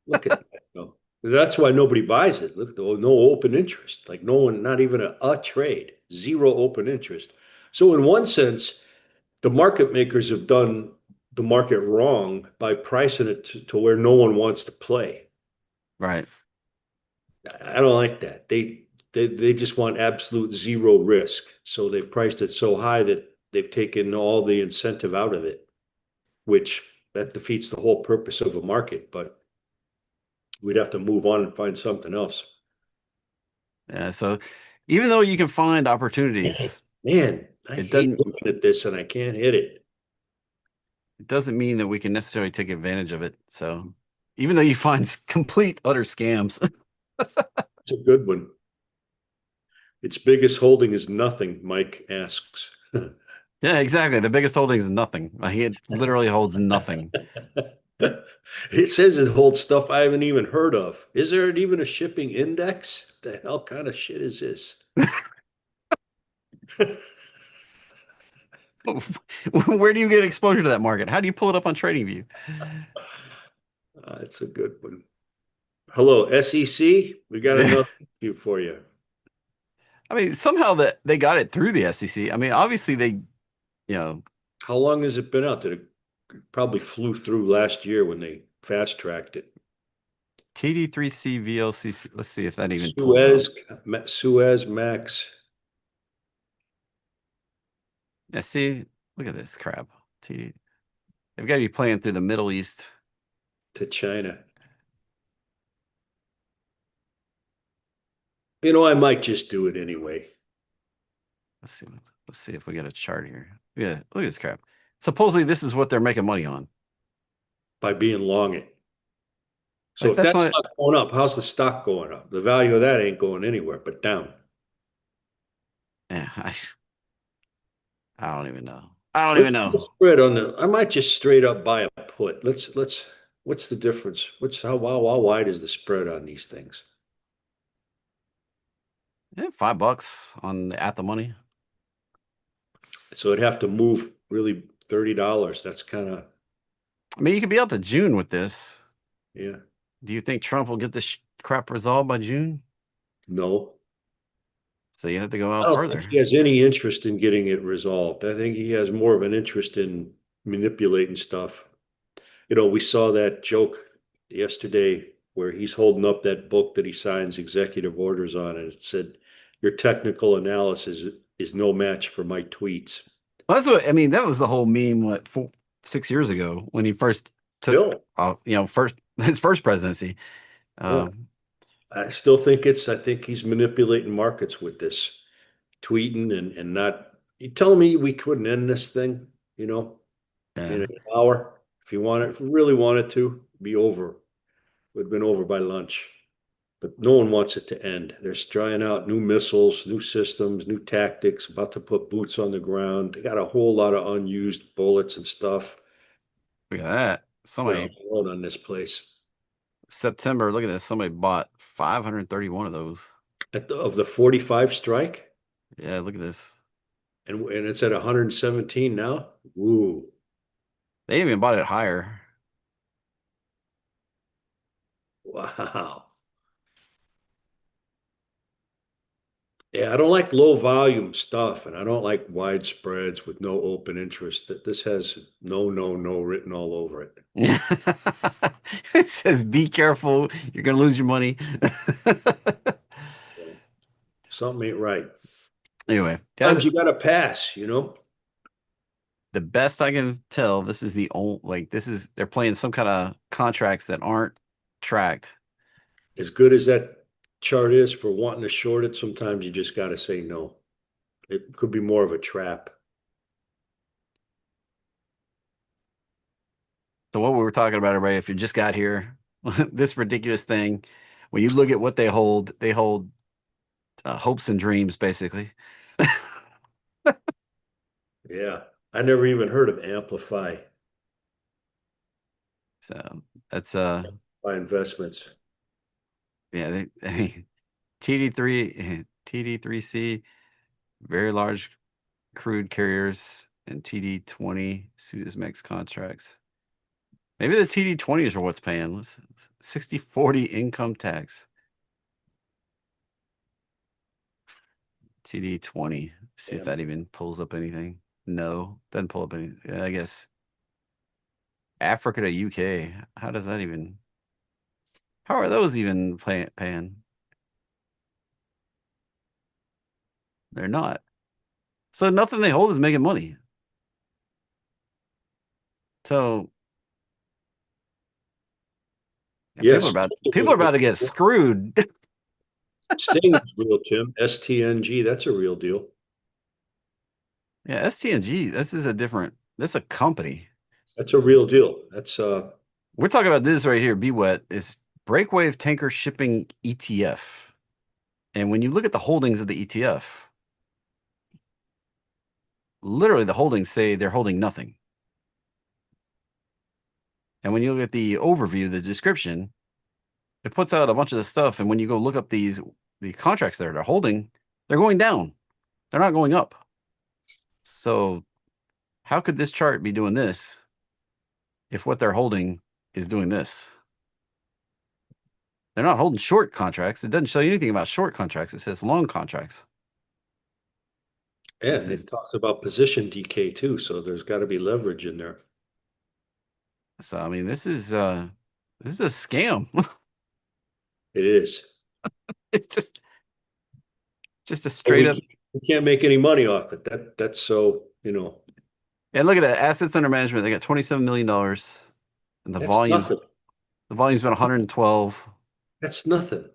Look at that. No. That's why nobody buys it. Look at the no open interest. Like no one, not even a trade. Zero open interest. So in one sense, the market makers have done the market wrong by pricing it to where no one wants to play. Right. I don't like that. They just want absolute zero risk. So they've priced it so high that they've taken all the incentive out of it, which that defeats the whole purpose of a market. But we'd have to move on and find something else. Yeah. So even though you can find opportunities, Man, I it hate doesn't looking at this and I can't hit it. it doesn't mean that we can necessarily take advantage of it. So even though you find complete utter scams, It's a good one. Its biggest holding is nothing, Mike asks. Yeah, exactly. The biggest holding is nothing. He literally holds nothing. It says it holds stuff I haven't even heard of. Is there even a shipping index? What the hell kind of shit is this? Where do you get exposure to that market? How do you pull it up on TradingView? It's a good one. Hello, SEC. We got Yeah. another few for you. I mean, somehow that they got it through the SEC. I mean, obviously you know, How long has it been out? Did it probably flew through last year when they fast tracked it? TD3C VLCC. Let's see if that even pulls up. Suez Max Yeah, see, look at this crap. TD. They've got to be playing through the Middle East. to China. You know, I might just do it anyway. Let's see. Let's see if we get a chart here. Yeah, look at this crap. Supposedly, this is what they're making money on. By being long it. So Like if that's that's not. not going up, how's the stock going up? The value of that ain't going anywhere but down. Yeah, I don't even know. I don't Let's even know. spread on the. I might just straight up buy a put. Let's. What's the difference? How wide is the spread on these things? Yeah, $5 on the at the money. So it'd have to move really $30. That's kind of I mean, you could be out to June with this. yeah. Do you think Trump will get this crap resolved by June? No, So you have to go I out don't think further. he has any interest in getting it resolved. I think he has more of an interest in manipulating stuff. You know, we saw that joke yesterday where he's holding up that book that he signs executive orders on, and it said, "Your technical analysis is no match for my tweets." Well, that's what I mean. That was the whole meme, what, 6 years ago when he first took, Still, first his first presidency. yeah, Um, I still think I think he's manipulating markets with this tweeting and not. You telling me we couldn't end this thing, you know, yeah, in an hour if we really wanted to, be over. Would have been over by lunch. But no one wants it to end. They're trying out new missiles, new systems, new tactics, about to put boots on the ground. They got a whole lot of unused bullets and stuff. look at that. Put a Somebody load on this place. September. Look at this. Somebody bought 531 of those. Of the 45 strike, Yeah, look at this. and it's at 117 now. Ooh, They even bought it higher. wow. Yeah, I don't like low volume stuff, and I don't like wide spreads with no open interest. That this has no written all over it. It says, "Be careful. You're gonna lose your money." Something ain't right. Anyway, Sometimes guys, you got to pass, you know. the best I can tell, this is the only this is they're playing some kind of contracts that aren't tracked. As good as that chart is for wanting to short it, sometimes you just got to say no. It could be more of a trap. So what we were talking about, everybody, if you just got here, this ridiculous thing, when you look at what they hold hopes and dreams, basically. Yeah. I never even heard of Amplify So that's by investments. yeah, I mean, TD3 TD3C, very large crude carriers, and TD20 Suezmax contracts. Maybe the TD20s are what's paying. 60/40 income tax. TD20. See if Yeah. that even pulls up anything. No, doesn't pull up anything. Yeah, I guess Africa to UK. How does that even? How are those even paying? They're not. So nothing they hold is making money. So yeah, Yes. people are about to get screwed. Sting is real, Tim. STNG, that's a real deal. Yeah, STNG. That's a company. That's a real deal. That's We're talking about this right here. Be wet is Breakwave Tanker Shipping ETF. And when you look at the holdings of the ETF, literally the holdings say they're holding nothing. And when you look at the overview, the description, it puts out a bunch of the stuff. And when you go look up the contracts that they're holding, they're going down. They're not going up. So how could this chart be doing this if what they're holding is doing this? They're not holding short contracts. It doesn't show you anything about short contracts. It says long contracts. And it talks about position decay too, so there's got to be leverage in there. So I mean, this is a scam. It is. It's just a straight up. We can't make any money off it. That's so, you know. And look at that, assets under management. They got $27 million, and the volume's been 112. That's nothing.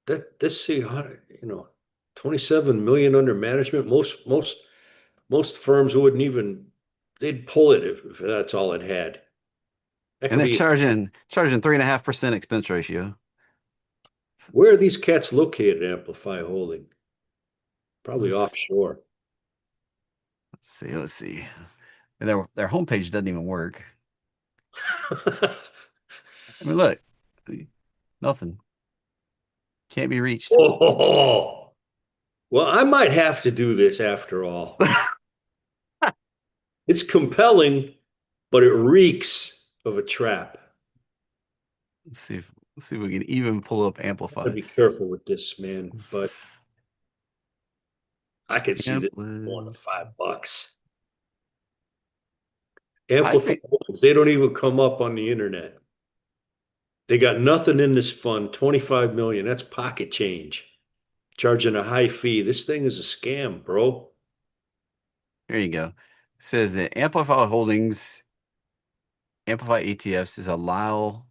This see, you know, 27 million under management. Most firms wouldn't even, they'd pull it if that's all it had. And they're charging 3.5% expense ratio. Where are these cats located, Amplify Holding? Probably offshore. Let's see. And their homepage doesn't even work. I mean, look, nothing. Can't be reached. Oh, well, I might have to do this after all. It's compelling, but it reeks of a trap. Let's see if we can even pull up Amplify. Be careful with this, man. But I could see this going to $5. Amplify, they don't even come up on the internet. They got nothing in this fund. 25 million. That's pocket change. Charging a high fee. This thing is a scam, bro. There you go. It says that Amplify Holdings, Amplify ETFs is a Lisle,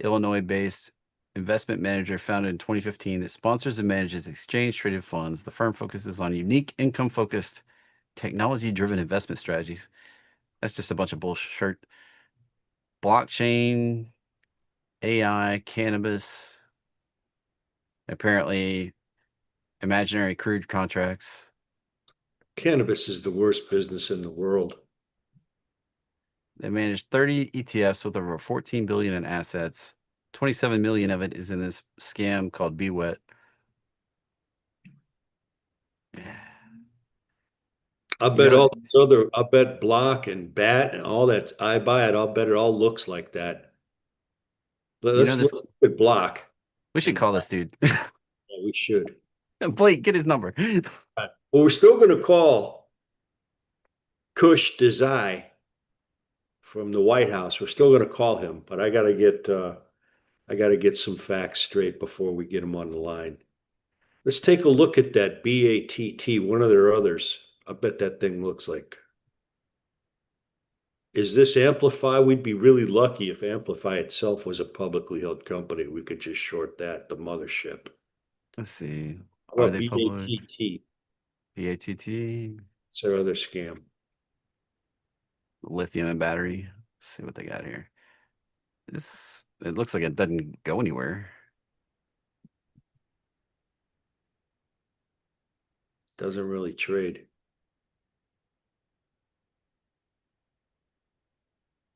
Illinois-based investment manager founded in 2015 that sponsors and manages exchange-traded funds. The firm focuses on unique, income-focused, technology-driven investment strategies. That's just a bunch of bullshit. Blockchain, AI, cannabis, apparently imaginary crude contracts. Cannabis is the worst business in the world. They manage 30 ETFs with over 14 billion in assets. 27 million of it is in this scam called BWET. I bet Block and Bat and all that I buy it. I'll bet it all looks like that. Let's look at Block. We should call this dude. Yeah, we should. Blake, get his number. Well, we're still going to call Kush Desai from the White House. We're still going to call him, but I got to get some facts straight before we get him on the line. Let's take a look at that BATT, one of their others. I bet that thing looks like. Is this Amplify? We'd be really lucky if Amplify itself was a publicly held company. We could just short that, the mothership. Let's see. How about BATT? BATT. It's their other scam. Lithium and battery. Let's see what they got here. It looks like it doesn't go anywhere. Doesn't really trade.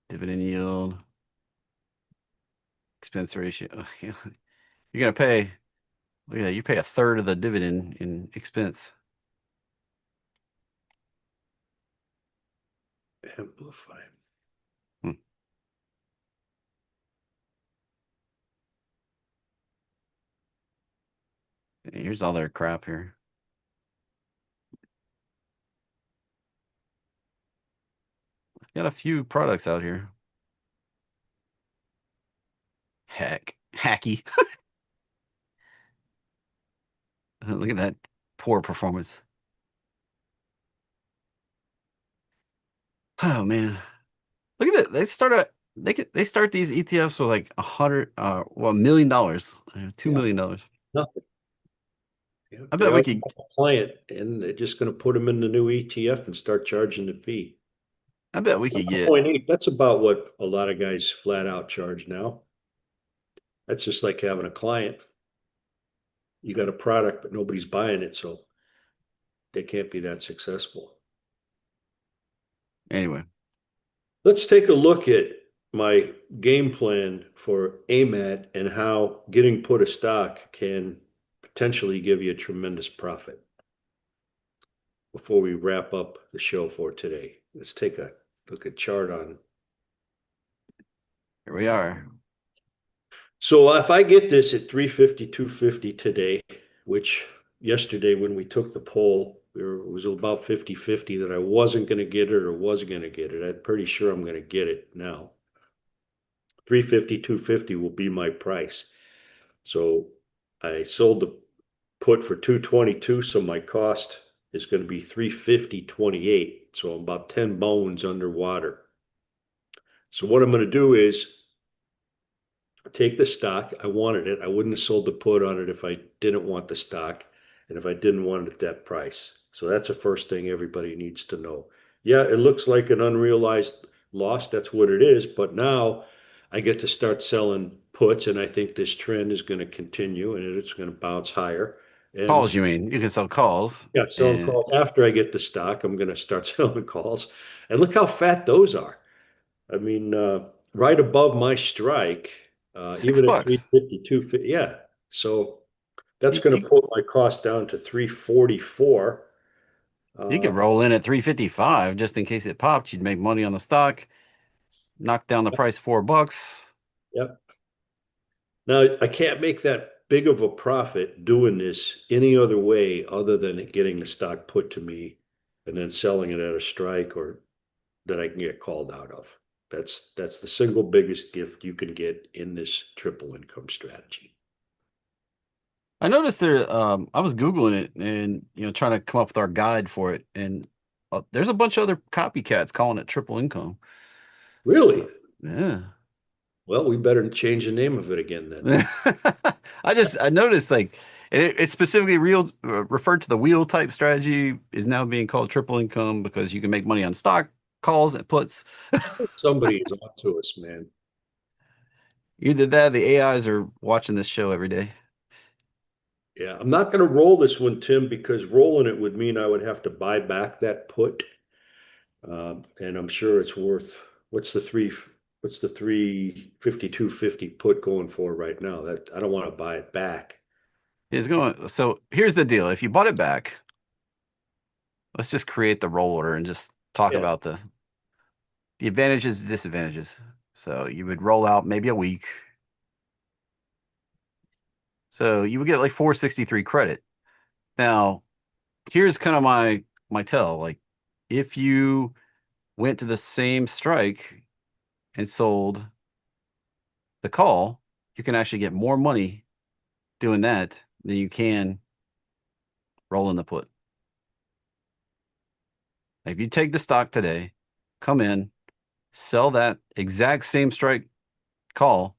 Dividend yield. Expense ratio. You're going to pay, look at that, you pay a third of the dividend in expense. Amplify. Here's all their crap here. Got a few products out here. Hacky. Look at that poor performance. Oh man, look at that. They start these ETFs with like $1 million, $2 million. Nothing. I bet we could a client, and they're just going to put them in the new ETF and start charging the fee. I bet we could get 0.8. That's about what a lot of guys flat out charge now. That's just like having a client. You got a product, but nobody's buying it, so can't be that successful. Anyway, let's take a look at my game plan for AMAT and how getting put a stock can potentially give you a tremendous profit. Before we wrap up the show for today, let's take a look at chart on. here we are. So if I get this at 350, 250 today, which yesterday when we took the poll, it was about 50-50 that I wasn't going to get it or was going to get it. I'm pretty sure I'm going to get it now. 350, 250 will be my price. So I sold the put for 222, so my cost is going to be 350.28. So I'm about 10 bones underwater. So what I'm going to do is take the stock. I wanted it. I wouldn't have sold the put on it if I didn't want the stock and if I didn't want it at that price. So that's the first thing everybody needs to know. Yeah, it looks like an unrealized loss. That's what it is. But now I get to start selling puts, and I think this trend is going to continue and it's going to bounce higher. And Calls, you mean? You can sell calls. yeah, selling calls after I get the stock. I'm going to start selling calls. And look how fat those are. I mean, right above my strike, even at $6. 350, 250. Yeah. So that's You, going to you, put my cost down to 344. you could roll in at 355 just in case it popped. You'd make money on the stock, knock down the price $4. Yep. Now, I can't make that big of a profit doing this any other way other than getting the stock put to me and then selling it at a strike or that I can get called out of. That's the single biggest gift you can get in this triple income strategy. I noticed there, I was Googling it and, trying to come up with our guide for it. And there's a bunch of other copycats calling it triple income. Really? So, yeah. Well, we better change the name of it again then. I noticed like it specifically referred to the wheel type strategy is now being called triple income because you can make money on stock, calls, and puts. Somebody is on to us, man. Either that, the AIs are watching this show every day. Yeah, I'm not going to roll this one, Tim, because rolling it would mean I would have to buy back that put. And I'm sure it's worth, what's the 352.50 put going for right now? That I don't want to buy it back. So here's the deal. If you bought it back, let's just create the roll order and just talk Yeah. about the advantages, disadvantages. So you would roll out maybe a week. So you would get like 463 credit. Now, here's kind of my tell. Like if you went to the same strike and sold the call, you can actually get more money doing that than you can rolling the put. If you take the stock today, come in, sell that exact same strike call,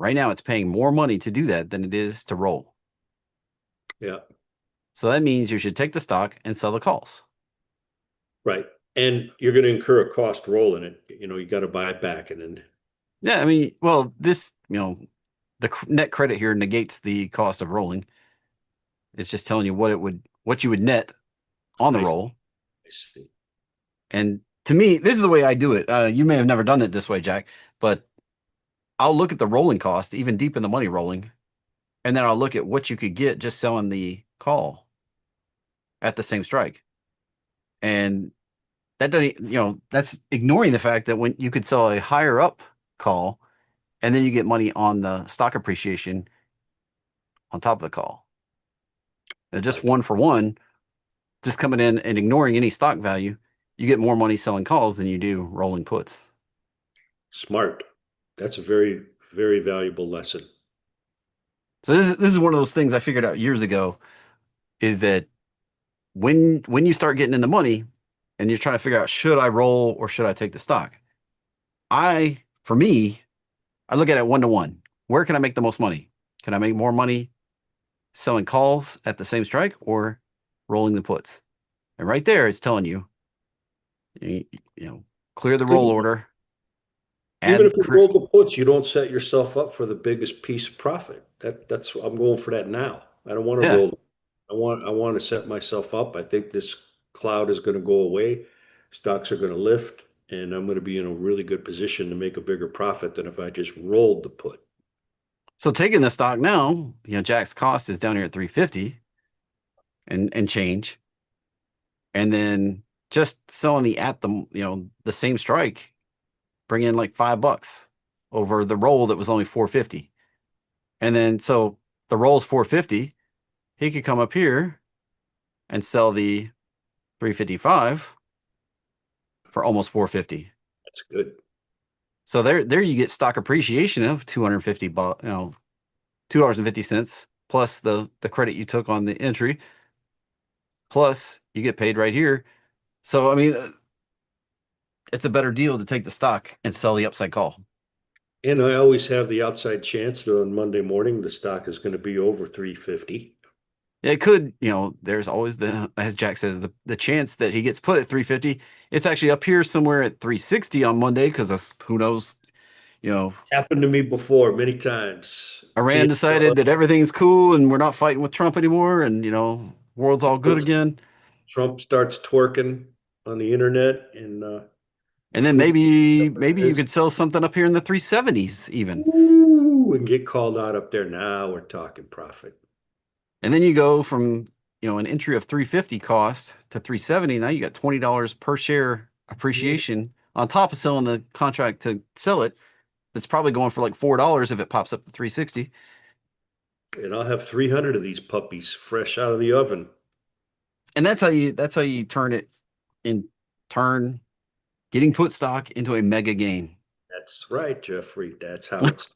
right now it's paying more money to do that than it is to roll. Yeah. So that means you should take the stock and sell the calls. Right. And you're going to incur a cost rolling it. You got to buy it back and then. Yeah, I mean, well, this, the net credit here negates the cost of rolling. It's just telling you what you would net on the roll. I see. And to me, this is the way I do it. You may have never done it this way, Jack, but I'll look at the rolling cost, even deep in the money rolling, and then I'll look at what you could get just selling the call at the same strike. And that doesn't, that's ignoring the fact that when you could sell a higher up call and then you get money on the stock appreciation on top of the call. Now, just one for one, just coming in and ignoring any stock value, you get more money selling calls than you do rolling puts. Smart. That's a very, very valuable lesson. So this is one of those things I figured out years ago is that when you start getting in the money and you're trying to figure out should I roll or should I take the stock? For me, I look at it 1-to-1. Where can I make the most money? Can I make more money selling calls at the same strike or rolling the puts? And right there, it's telling you, clear the roll order. Even if you roll the puts, you don't set yourself up for the biggest piece of profit. I'm going for that now. I don't want to roll. I want to set myself up. I think this cloud is going to go away. Stocks are going to lift, and I'm going to be in a really good position to make a bigger profit than if I just rolled the put. So taking the stock now, Jack's cost is down here at 350 and change. And then just selling the same strike, bring in like $5 over the roll that was only 450. And then so the roll's 450. He could come up here and sell the 355 for almost 450. That's good. So there you get stock appreciation of $2.50 plus the credit you took on the entry, plus you get paid right here. So I mean, it's a better deal to take the stock and sell the upside call. And I always have the outside chance that on Monday morning the stock is going to be over 350. It could, there's always as Jack says, the chance that he gets put at 350. It's actually up here somewhere at 360 on Monday because who knows, Happened to me before many times. Iran decided that everything's cool and we're not fighting with Trump anymore, and world's all good again. Trump starts twerking on the internet, And then maybe you could sell something up here in the 370s even. Ooh, and get called out up there. Now we're talking profit. And then you go from, an entry of 350 cost to 370. Now you got $20 per share appreciation on top of selling the contract to sell it. That's probably going for like $4 if it pops up to 360. And I'll have 300 of these puppies fresh out of the oven. And that's how you turn getting put stock into a mega gain. That's right, Jeffrey. That's how it's.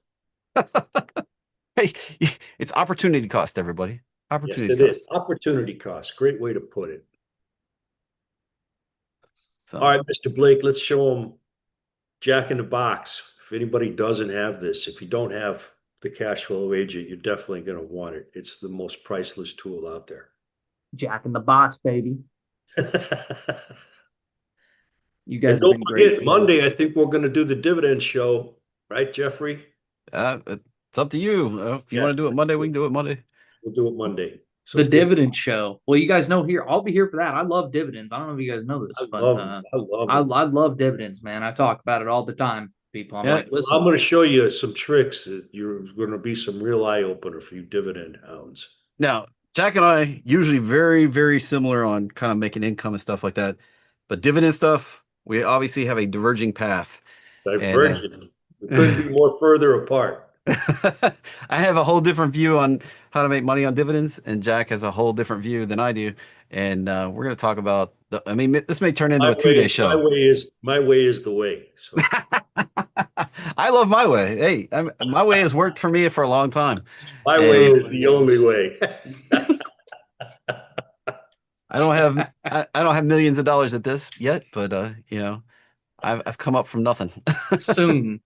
Hey, it's opportunity cost, everybody. Opportunity yes, it cost. is. Opportunity cost. Great way to put it. So, all right, Mr. Blake, let's show them Jack in the Box. If anybody doesn't have this, if you don't have the cash flow agent, you're definitely going to want it. It's the most priceless tool out there. Jack in the Box, baby. You guys And have don't been forget, great. Monday, I think we're going to do the dividend show, right, Jeffrey? it's up to you. If you want to do it Monday, we can do it Monday. We'll do it Monday. So The dividend show. Well, you guys know here, I'll be here for that. I love dividends. I don't know if you guys know this, but I love I love dividends, man. I talk about it all the time. People, I'm Yeah. like, listen, I'm going to show you some tricks that you're going to be some real eye opener for you dividend hounds. Now, Jack and I usually very, very similar on kind of making income and stuff like that. But dividend stuff, we obviously have a diverging path. Divergent. We couldn't be more further apart. I have a whole different view on how to make money on dividends, and Jack has a whole different view than I do. And we're going to talk about this may turn into a 2-day show. My way is the way. So. I love my way. Hey, my way has worked for me for a long time. My way is the only way. I don't have millions of dollars at this yet, but I've come up from nothing. soon.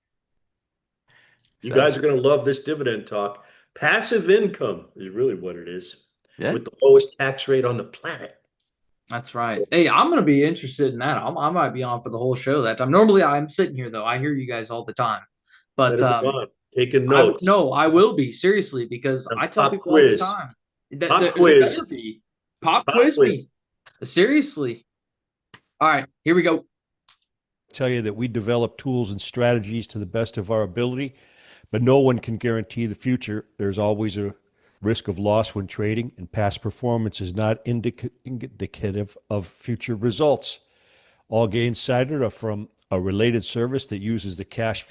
You guys are going to love this dividend talk. Passive income is really what it is. Yeah. With the lowest tax rate on the planet. That's right. Hey, I'm going to be interested in that. I might be on for the whole show that time. Normally, I'm sitting here, though. I hear you guys all the time. But taking notes. I will be, seriously, because I tell people all the time. Pop quiz. Pop quiz me. Seriously. All right, here we go. Tell you that we develop tools and strategies to the best of our ability, but no one can guarantee the future. There's always a risk of loss when trading, and past performance is not indicative of future results. All gains cited are from a related service that uses the cash flow